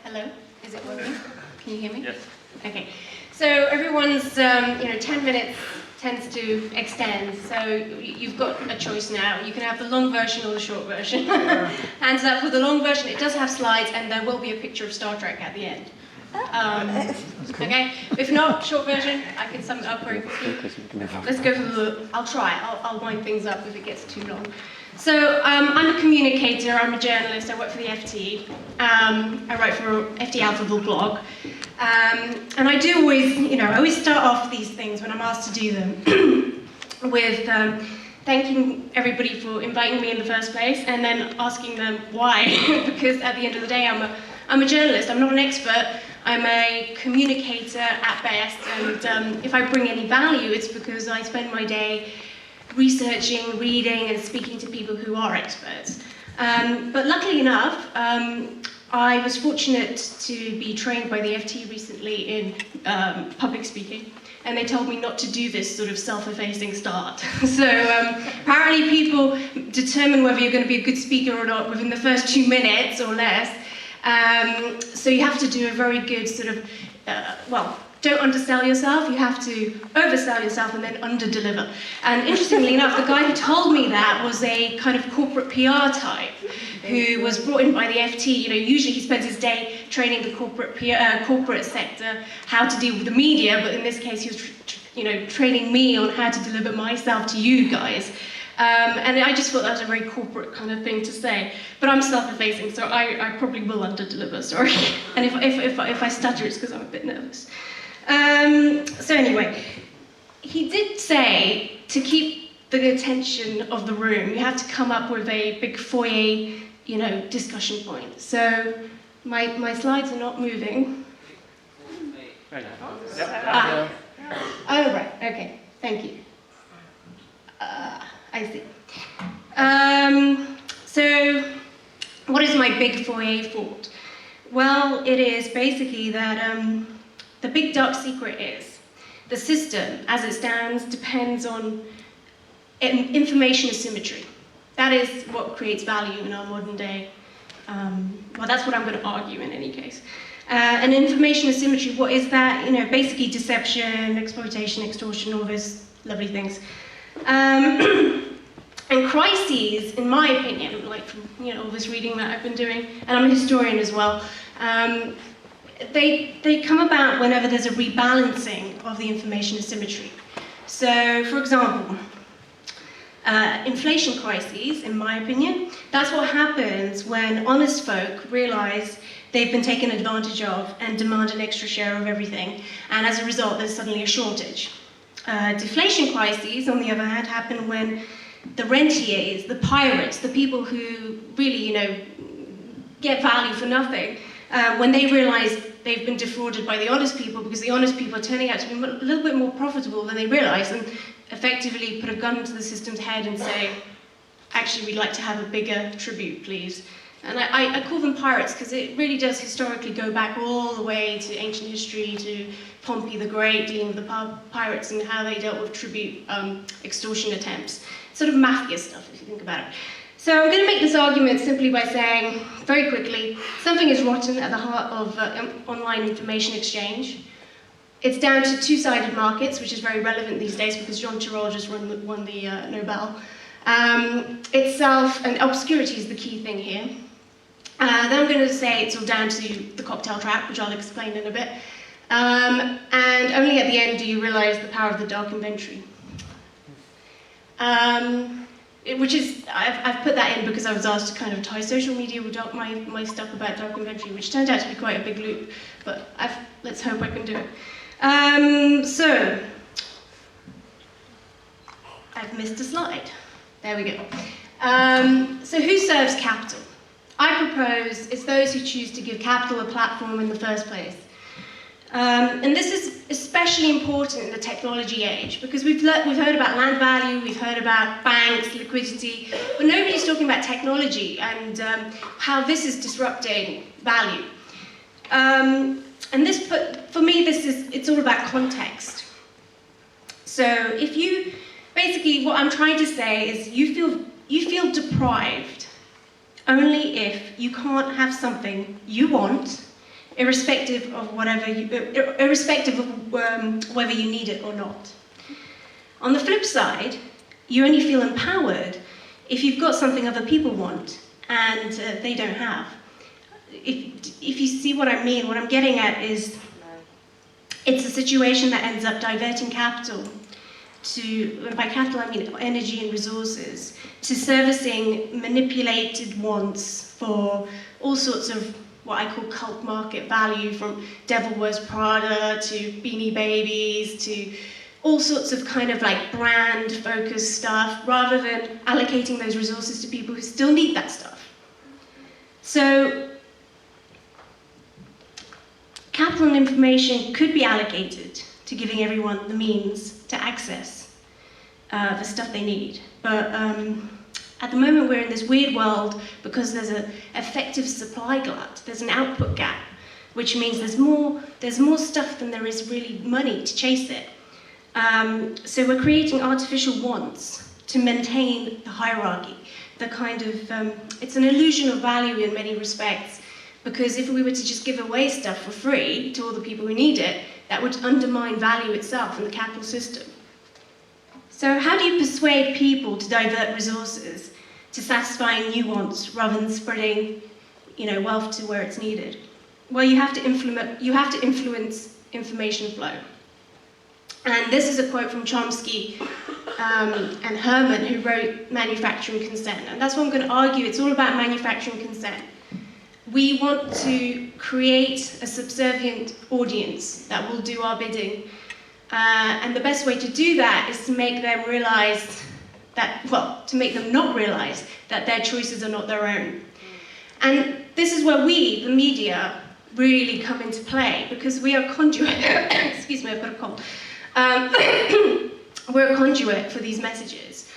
Hello, is it working? Can you hear me? Yes. Okay. So everyone's, 10 minutes tends to extend. So you've got a choice now. You can have the long version or the short version. Hands up for the long version. It does have slides, and there will be a picture of Star Trek at the end. Okay. If not, short version. I can sum it up very quickly. Let's go for the. I'll try. I'll wind things up if it gets too long. So I'm a communicator, I'm a journalist, I work for the FT. I write for FT Alphaville blog. And I do always, I always start off these things when I'm asked to do them with thanking everybody for inviting me in the first place and then asking them why. Because at the end of the day, I'm a journalist, I'm not an expert. I'm a communicator at best, and if I bring any value, it's because I spend my day researching, reading, and speaking to people who are experts. But luckily enough, I was fortunate to be trained by the FT recently in public speaking, and they told me not to do this sort of self-effacing start. So apparently people determine whether you're going to be a good speaker or not within the first 2 minutes or less. So you have to do a very good sort of, don't undersell yourself, you have to oversell yourself and then underdeliver. And interestingly enough, the guy who told me that was a kind of corporate PR type who was brought in by the FT. Usually he spends his day training the corporate sector how to deal with the media, but in this case he was training me on how to deliver myself to you guys. And I just thought that was a very corporate kind of thing to say. But I'm self-effacing, so I probably will underdeliver, sorry. And if I stutter, it's because I'm a bit nervous. So anyway, he did say to keep the attention of the room, you have to come up with a big foyer, discussion point. So my slides are not moving. Oh, right, okay, thank you. I see. So what is my big foyer thought? Well, it is basically that the big dark secret is the system, as it stands, depends on information asymmetry. That is what creates value in our modern day. That's what I'm going to argue in any case. And information asymmetry, what is that? Basically deception, exploitation, extortion, all those lovely things. And crises, in my opinion, like from all this reading that I've been doing, and I'm a historian as well, they come about whenever there's a rebalancing of the information asymmetry. So, for example, inflation crises, in my opinion, that's what happens when honest folk realise they've been taken advantage of and demand an extra share of everything, and as a result there's suddenly a shortage. Deflation crises, on the other hand, happen when the rentiers, the pirates, the people who really, get value for nothing, when they realise they've been defrauded by the honest people because the honest people are turning out to be a little bit more profitable than they realise, and effectively put a gun to the system's head and say, actually, we'd like to have a bigger tribute, please. And I call them pirates because it really does historically go back all the way to ancient history, to Pompey the Great, dealing with the pirates and how they dealt with tribute extortion attempts. Sort of mafia stuff, if you think about it. So I'm going to make this argument simply by saying, very quickly, something is rotten at the heart of online information exchange. It's down to two-sided markets, which is very relevant these days because Jean Tirole just won the Nobel. Itself, and obscurity is the key thing here. Then I'm going to say it's all down to the cocktail trap, which I'll explain in a bit. And only at the end do you realise the power of the dark inventory. Which is, I've put that in because I was asked to kind of tie social media with my stuff about dark inventory, which turned out to be quite a big loop, but let's hope I can do it. So, I've missed a slide. There we go. So who serves capital? I propose it's those who choose to give capital a platform in the first place. And this is especially important in the technology age because we've heard about land value, we've heard about banks, liquidity, but nobody's talking about technology and how this is disrupting value. And for me, it's all about context. So basically what I'm trying to say is you feel deprived only if you can't have something you want irrespective of whether you need it or not. On the flip side, you only feel empowered if you've got something other people want and they don't have. If you see what I mean, what I'm getting at is it's a situation that ends up diverting capital to, by capital I mean energy and resources, to servicing manipulated wants for all sorts of what I call cult market value, from Devil Wears Prada to Beanie Babies to all sorts of kind of like brand-focused stuff, rather than allocating those resources to people who still need that stuff. So, capital and information could be allocated to giving everyone the means to access the stuff they need. But at the moment we're in this weird world because there's an effective supply glut, there's an output gap, which means there's more stuff than there is really money to chase it. So we're creating artificial wants to maintain the hierarchy, the kind of, it's an illusion of value in many respects, because if we were to just give away stuff for free to all the people who need it, that would undermine value itself in the capital system. So how do you persuade people to divert resources to satisfying new wants rather than spreading, wealth to where it's needed? Well, you have to influence information flow. And this is a quote from Chomsky and Herman, who wrote Manufacturing Consent. And that's what I'm going to argue. It's all about manufacturing consent. We want to create a subservient audience that will do our bidding. And the best way to do that is to make them realize that, to make them not realize that their choices are not their own. And this is where we, the media, really come into play, because we are conduit. Excuse me, I've got a cold. We're a conduit for these messages.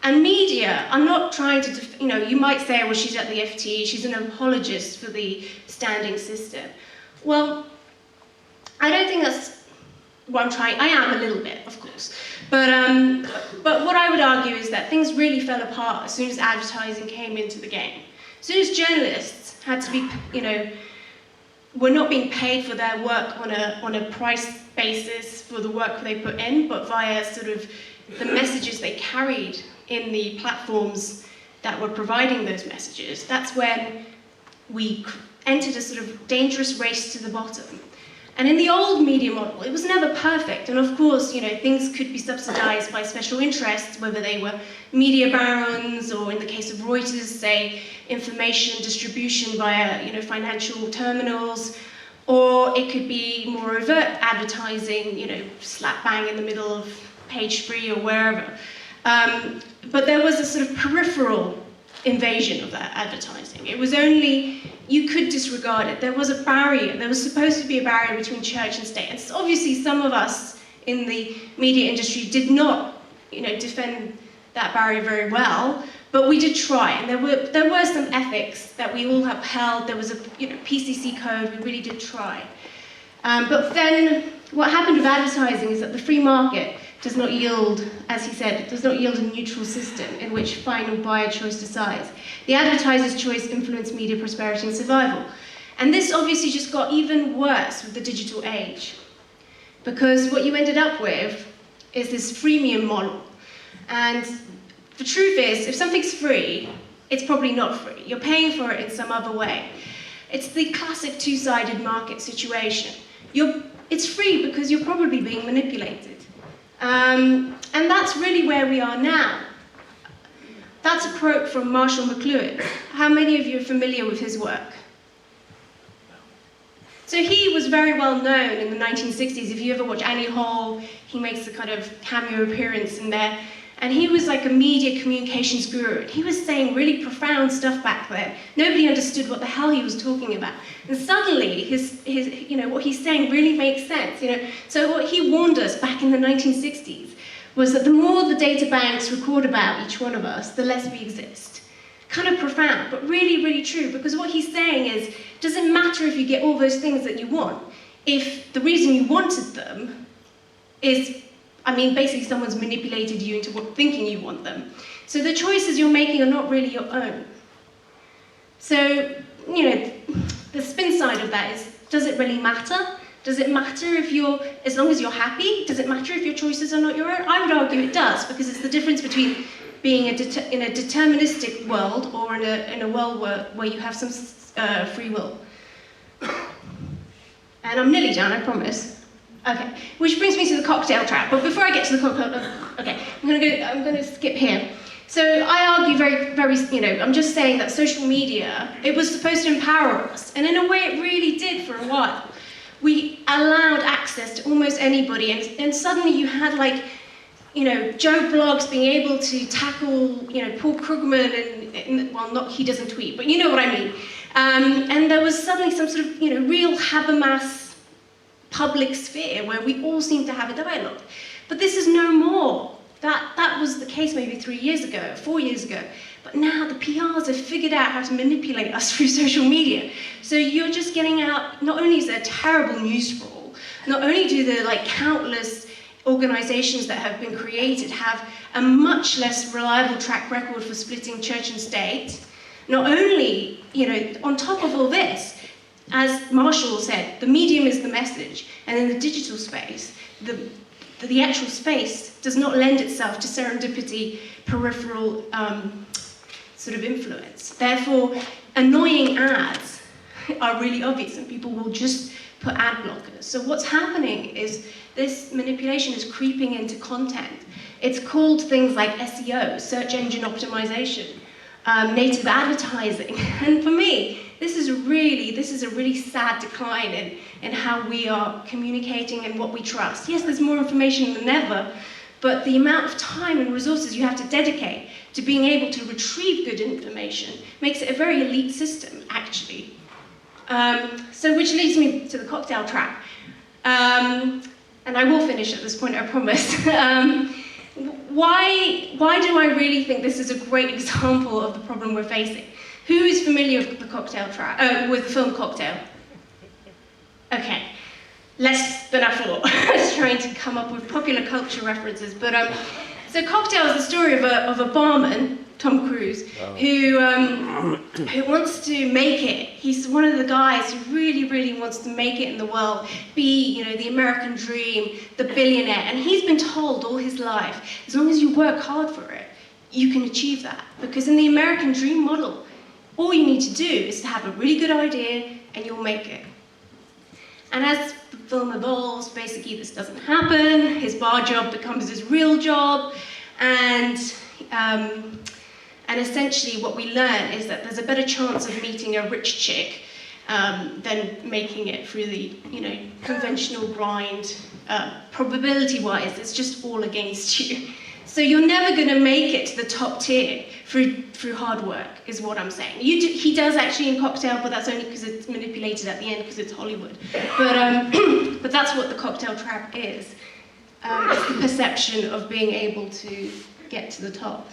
And media are not trying to, you might say, well, she's at the FT, she's an apologist for the standing system. Well, I don't think that's what I'm trying. I am a little bit, of course. But what I would argue is that things really fell apart as soon as advertising came into the game. As soon as journalists had to be, were not being paid for their work on a price basis for the work they put in, but via sort of the messages they carried in the platforms that were providing those messages. That's when we entered a sort of dangerous race to the bottom. And in the old media model, it was never perfect. And of course, things could be subsidized by special interests, whether they were media barons, or in the case of Reuters, say, information distribution via, financial terminals, or it could be more overt advertising, slap bang in the middle of page 3 or wherever. But there was a sort of peripheral invasion of that advertising. It was only, you could disregard it. There was a barrier. There was supposed to be a barrier between church and state. And so obviously some of us in the media industry did not, defend that barrier very well, but we did try. And there were some ethics that we all upheld. There was a PCC code. We really did try. But then what happened with advertising is that the free market does not yield, as he said, it does not yield a neutral system in which final buyer choice decides. The advertiser's choice influenced media prosperity and survival. And this obviously just got even worse with the digital age, because what you ended up with is this freemium model. And the truth is, if something's free, it's probably not free. You're paying for it in some other way. It's the classic two-sided market situation. It's free because you're probably being manipulated. And that's really where we are now. That's a quote from Marshall McLuhan. How many of you are familiar with his work? So he was very well known in the 1960s. If you ever watch Annie Hall, he makes a kind of cameo appearance in there. And he was like a media communications guru. He was saying really profound stuff back then. Nobody understood what the hell he was talking about. And suddenly, his what he's saying really makes sense. So what he warned us back in the 1960s was that the more the data banks record about each one of us, the less we exist. Kind of profound, but really, really true. Because what he's saying is, it doesn't matter if you get all those things that you want, if the reason you wanted them is, basically someone's manipulated you into thinking you want them. So the choices you're making are not really your own. So, the spin that is, does it really matter? Does it matter if as long as you're happy? Does it matter if your choices are not your own? I would argue it does, because it's the difference between being in a deterministic world or in a world where you have some free will. And I'm nearly done, I promise. Okay, which brings me to the cocktail trap. But before I get to the cocktail, okay, I'm going to skip here. So I argue I'm just saying that social media, it was supposed to empower us, and in a way it really did for a while. We allowed access to almost anybody, and suddenly you had Joe Blogs being able to tackle, Paul Krugman, and he doesn't tweet, but you know what I mean. And there was suddenly some sort of, real Habermas public sphere where we all seem to have a dialogue. But this is no more. That was the case maybe 3 years ago, 4 years ago. But now the PRs have figured out how to manipulate us through social media. So you're just getting out, not only is there terrible news sprawl, not only do the countless organizations that have been created have a much less reliable track record for splitting church and state, not only, on top of all this, as Marshall said, the medium is the message, and in the digital space, the actual space does not lend itself to serendipity, peripheral sort of influence. Therefore, annoying ads are really obvious, and people will just put ad blockers. So what's happening is this manipulation is creeping into content. It's called things like SEO, search engine optimization, native advertising. And for me, this is a really sad decline in how we are communicating and what we trust. Yes, there's more information than ever, but the amount of time and resources you have to dedicate to being able to retrieve good information makes it a very elite system, actually. So which leads me to the cocktail trap. And I will finish at this point, I promise. Why do I really think this is a great example of the problem we're facing? Who is familiar with the cocktail trap? With the film Cocktail? Okay, less than I thought. I was trying to come up with popular culture references, but so Cocktail is the story of a barman, Tom Cruise, who wants to make it. He's one of the guys who really, really wants to make it in the world, be, the American dream, the billionaire. And he's been told all his life, as long as you work hard for it, you can achieve that. Because in the American dream model, all you need to do is to have a really good idea and you'll make it. And as the film evolves, basically this doesn't happen. His bar job becomes his real job, and essentially what we learn is that there's a better chance of meeting a rich chick than making it through the conventional grind. Probability-wise, it's just all against you. So you're never going to make it to the top tier through hard work, is what I'm saying. He does actually in Cocktail, but that's only because it's manipulated at the end because it's Hollywood. But that's what the cocktail trap is. It's the perception of being able to get to the top.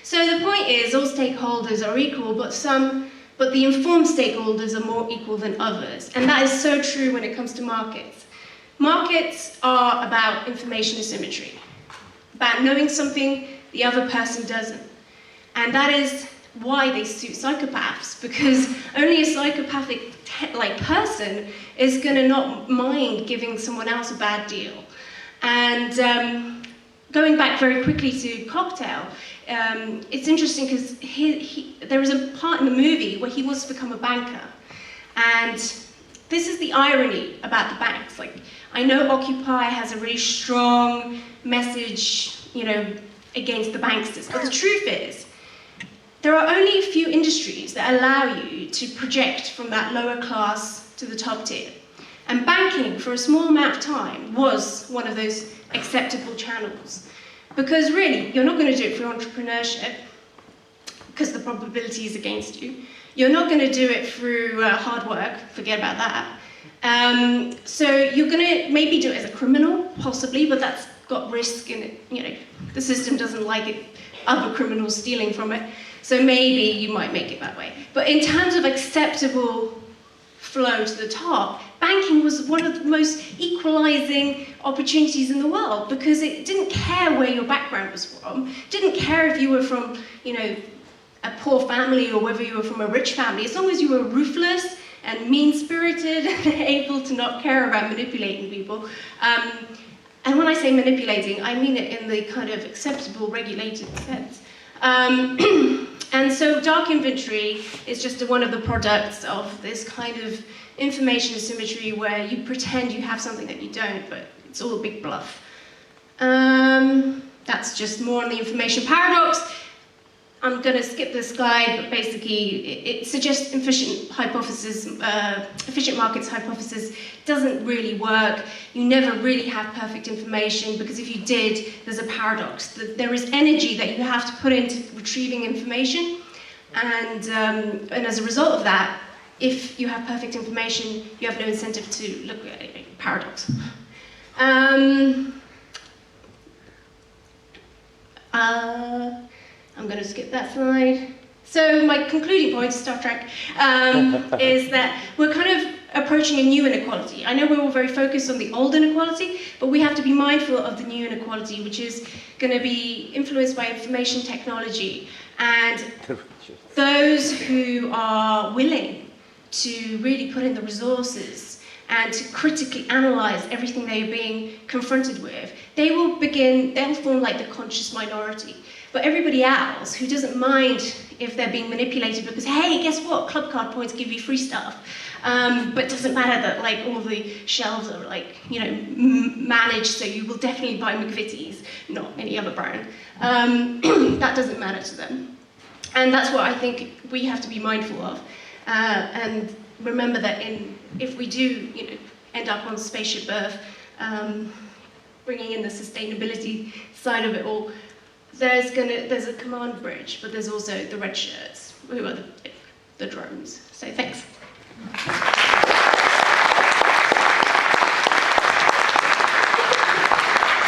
So the point is, all stakeholders are equal, but the informed stakeholders are more equal than others. And that is so true when it comes to markets. Markets are about information asymmetry, about knowing something the other person doesn't. And that is why they suit psychopaths, because only a psychopathic person is going to not mind giving someone else a bad deal. And going back very quickly to Cocktail, it's interesting because there is a part in the movie where he wants to become a banker. And this is the irony about the banks. I know Occupy has a really strong message, against the banksters, but the truth is, there are only a few industries that allow you to project from that lower class to the top tier. And banking, for a small amount of time, was one of those acceptable channels. Because really, you're not going to do it through entrepreneurship, because the probability is against you. You're not going to do it through hard work, forget about that. So you're going to maybe do it as a criminal, possibly, but that's got risk in it. The system doesn't like it, other criminals stealing from it. So maybe you might make it that way. But in terms of acceptable flow to the top, banking was one of the most equalizing opportunities in the world, because it didn't care where your background was from, didn't care if you were from, a poor family or whether you were from a rich family. As long as you were ruthless and mean-spirited, able to not care about manipulating people. And when I say manipulating, I mean it in the kind of acceptable, regulated sense. And so dark inventory is just one of the products of this kind of information asymmetry where you pretend you have something that you don't, but it's all a big bluff. That's just more on the information paradox. I'm going to skip this slide, but basically it suggests efficient markets hypothesis doesn't really work. You never really have perfect information, because if you did, there's a paradox. There is energy that you have to put into retrieving information, and as a result of that, if you have perfect information, you have no incentive to look at a paradox. I'm going to skip that slide. So my concluding point, Star Trek, is that we're kind of approaching a new inequality. I know we're all very focused on the old inequality, but we have to be mindful of the new inequality, which is going to be influenced by information technology. And those who are willing to really put in the resources and to critically analyze everything they're being confronted with, they'll form like the conscious minority. But everybody else who doesn't mind if they're being manipulated because, hey, guess what? Club card points give you free stuff. But doesn't matter that like all the shelves are like, managed, so you will definitely buy McVitie's, not any other brand. That doesn't matter to them. And that's what I think we have to be mindful of. And remember that if we do, end up on Spaceship Earth, bringing in the sustainability side of it all, there's a command bridge, but there's also the red shirts, who are the drones. So thanks.